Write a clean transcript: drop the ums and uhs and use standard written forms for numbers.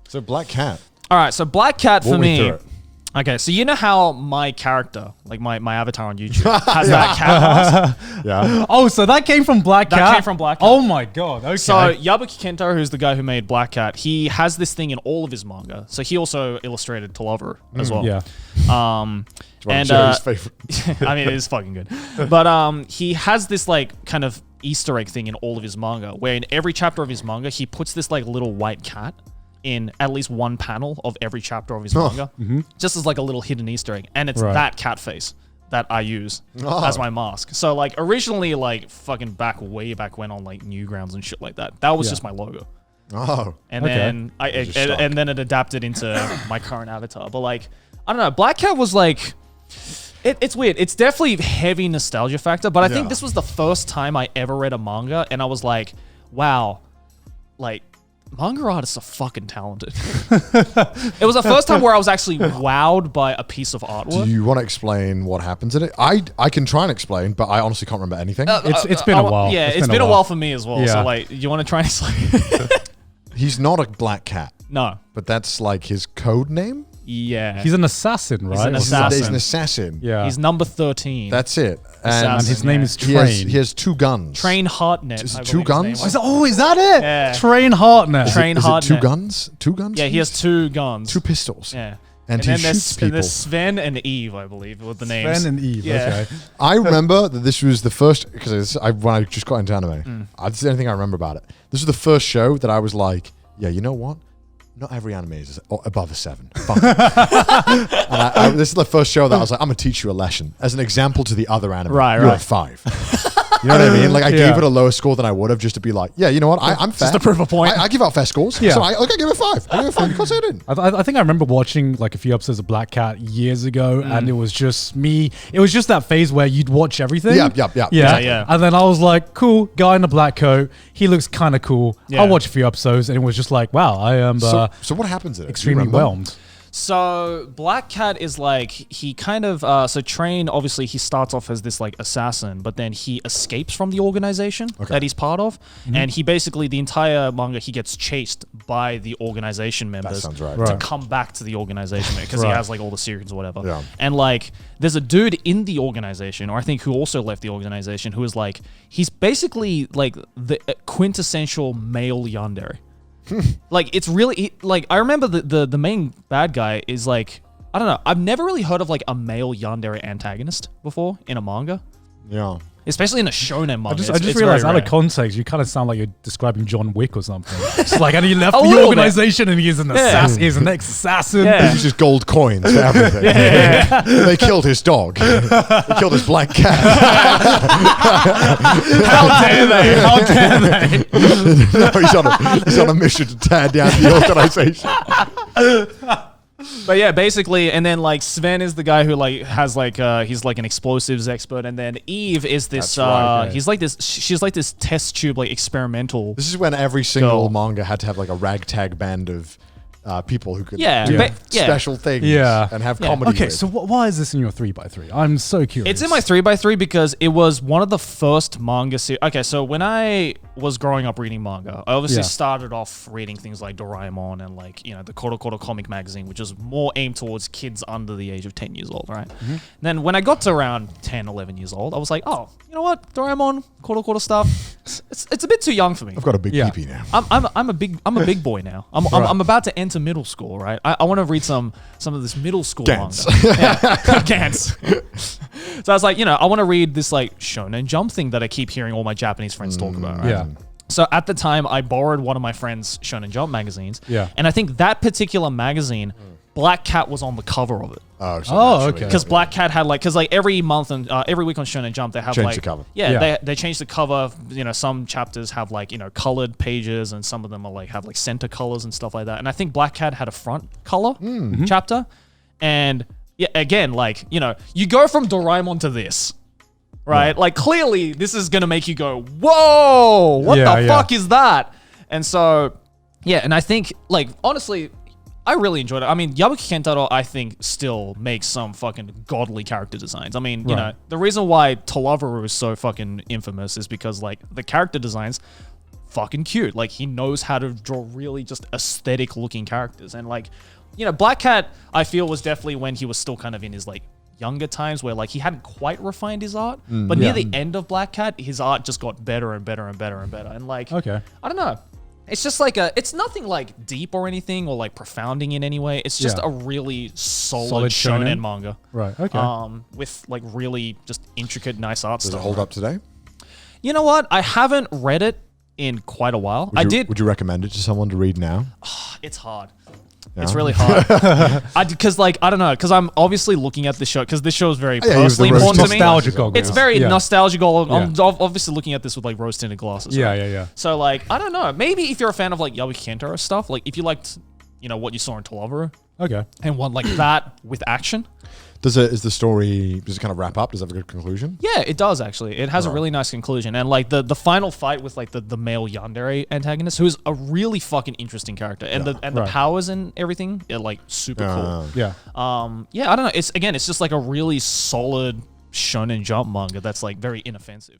So Black Cat. All right, so Black Cat for Walk me me. through it. Okay, so you know how my character, like my avatar on YouTube, has that cat mask? Yeah. Oh, so that came from Black Cat? That came from Black Cat. Oh my god, okay. So Yabuki Kento, who's the guy who made Black Cat, he has this thing in all of his manga. So he also illustrated Tullover as well. Yeah. And Jerry's favorite. I mean, it is fucking good. But he has this like kind of Easter egg thing in all of his manga, where in every chapter of his manga, he puts this like little white cat in at least one panel of every chapter of his manga, just as like a little hidden Easter egg. And it's that cat face that I use as my mask. So like originally, like fucking way back when on like Newgrounds and shit like that, that was just my logo. Oh. And then and then it adapted into my current avatar. But like, I don't know, Black Cat was like, it's weird. It's definitely heavy nostalgia factor, but I think this was the first time I ever read a manga and I was like, wow, like, manga artists are fucking talented. It was the first time where I was actually wowed by a piece of artwork. Do you want to explain what happens in it? I can try and explain, but I honestly can't remember anything. It's been a while. Yeah, it's been a while for me as well. Yeah. So like, you want to try and explain? He's not a black cat, No. but that's like his code name. Yeah. He's an assassin, right? an assassin. He's an assassin. Yeah. He's number 13. That's it. and his name is he Train. has two guns. Train Hartnett. Is it I two believe his guns? name was. Is that it? Yeah. Train Hartnett. Train Is it Hartnett. two guns? Two guns? Yeah, he has two guns. two pistols. Yeah. And he then shoots people. there's Sven and Eve, I believe, with the names. Sven and Eve. Yeah. Okay. I remember that this was the first, because when I just got into anime, this is the only thing I remember about it. This was the first show that I was like, yeah, you know what? Not every anime is above a 7. Fuck it. And this is the first show that I was like, I'm going to teach you a lesson. As an example to the other anime, Right, you're right. a 5. You know what I mean? Like, I gave it a lower score than I would have just to be like, yeah, you know what? I'm fair. Just to prove a point. I give out fair scores. Yeah. So I give it 5. I give it 5 because I didn't. I think I remember watching like a few episodes of Black Cat years ago, and it was just me. It was just that phase where you'd watch everything. Yeah. Yeah. And then I was like, cool, guy in a black coat. He looks kind of cool. Yeah. I'll watch a few episodes, and it was just like, wow, I am So what happens in it? Do you extremely remember? whelmed. So Black Cat is like, he kind of, so Train, obviously he starts off as this like assassin, but then he escapes from the organization that he's part of. And he basically, the entire manga, he gets chased by the organization members sounds right. to Right. come back to the organization because he Right. has like all the secrets or whatever. Yeah. And like, there's a dude in the organization, or I think who also left the organization, who is like, he's basically like the quintessential male yandere. Like, it's really, like, I remember the main bad guy is like, I don't know, I've never really heard of like a male yandere antagonist before in a manga, Yeah. especially in a shonen manga. I just realized out of context, you kind of sound like you're describing John Wick or something. It's like, and he left A the little organization and he's an assassin. He's an ex-assassin. Yeah. He's just gold coins for everything. They killed his dog. They killed his black cat. How dare they? How dare they? No, he's on a mission to tear down the organization. But yeah, basically, and then like Sven is the guy who like has like he's like an explosives expert, and then Eve is this That's right, yeah. he's like this, she's like this test tube like experimental. This is when every single Go. manga had to have like a ragtag band of people who could Yeah, do but- yeah. special things Yeah. and have Yeah. comedy. Okay, with. so why is this in your 3x3? I'm so curious. It's in my 3x3 because it was one of the first manga series. Okay, so when I was growing up reading manga, I obviously Yeah. started off reading things like Doraemon and like, you know, the Koro Koro comic magazine, which is more aimed towards kids under the age of 10 years old, right? Then when I got to around 10, 11 years old, I was like, oh, you know what? Doraemon, Koro Koro stuff, it's a bit too young for me. I've got a big Yeah. peepee now. I'm a big boy now. I'm about to enter middle school, right? I want to read some of this middle school Gantz. manga. Yeah. Gantz. So I was like, you know, I want to read this like Shonen Jump thing that I keep hearing all my Japanese friends talk about, right? Yeah. So at the time, I borrowed one of my friend's Shonen Jump magazines. Yeah. And I think that particular magazine, Black Cat was on the cover of it. Oh, so Oh, naturally, okay. Because Black Cat had like, because like every month and every week on Shonen Jump, they have Change like the cover. Yeah, Yeah. they change the cover. You know, some chapters have like, you know, colored pages, and some of them are like have like center colors and stuff like that. And I think Black Cat had a front color chapter, and yeah, again, like, you know, you go from Doraemon to this. Right? Like, clearly, this is going to make you go, whoa, what the fuck is that? And so, yeah, and I think, like, honestly, I really enjoyed it. I mean, Yabuki Kentaro, I think, still makes some fucking godly character designs. I mean, you know, the reason why Toloveru is so fucking infamous is because, like, the character designs fucking cute. Like he knows how to draw really just aesthetic looking characters. And like, you know, Black Cat, I feel was definitely when he was still kind of in his like younger times where like he hadn't quite refined his art, but near the end of Black Cat, his art just got better and better and better and better. And like, I don't know. It's just like it's nothing like deep or anything or like profounding in any way. It's just a really solid shonen manga. Right. Okay. With like really just intricate, nice art Does stuff. it hold up today? You know what? I haven't read it in quite a while. Would you recommend it to someone to read now? It's hard. Yeah. It's really hard. Because like, I don't know, because I'm obviously looking at the show, because this show is very personally important to me. Nostalgic goggles. It's very nostalgic. I'm obviously looking at this with like rose-tinted glasses. Yeah, right? yeah. So like, I don't know. Maybe if you're a fan of like Yabu Kentaro stuff, like if you liked, you know, what you saw in Toloveru. Okay. And want like that with action. Does the story kind of wrap up? Does it have a good conclusion? Yeah, it does actually. It has a really nice conclusion. And like the final fight with like the male yandere antagonist, who is a really fucking interesting character. And the powers and everything are like super cool. Yeah. Yeah, I don't know. It's just like a really solid Shonen Jump manga that's like very inoffensive.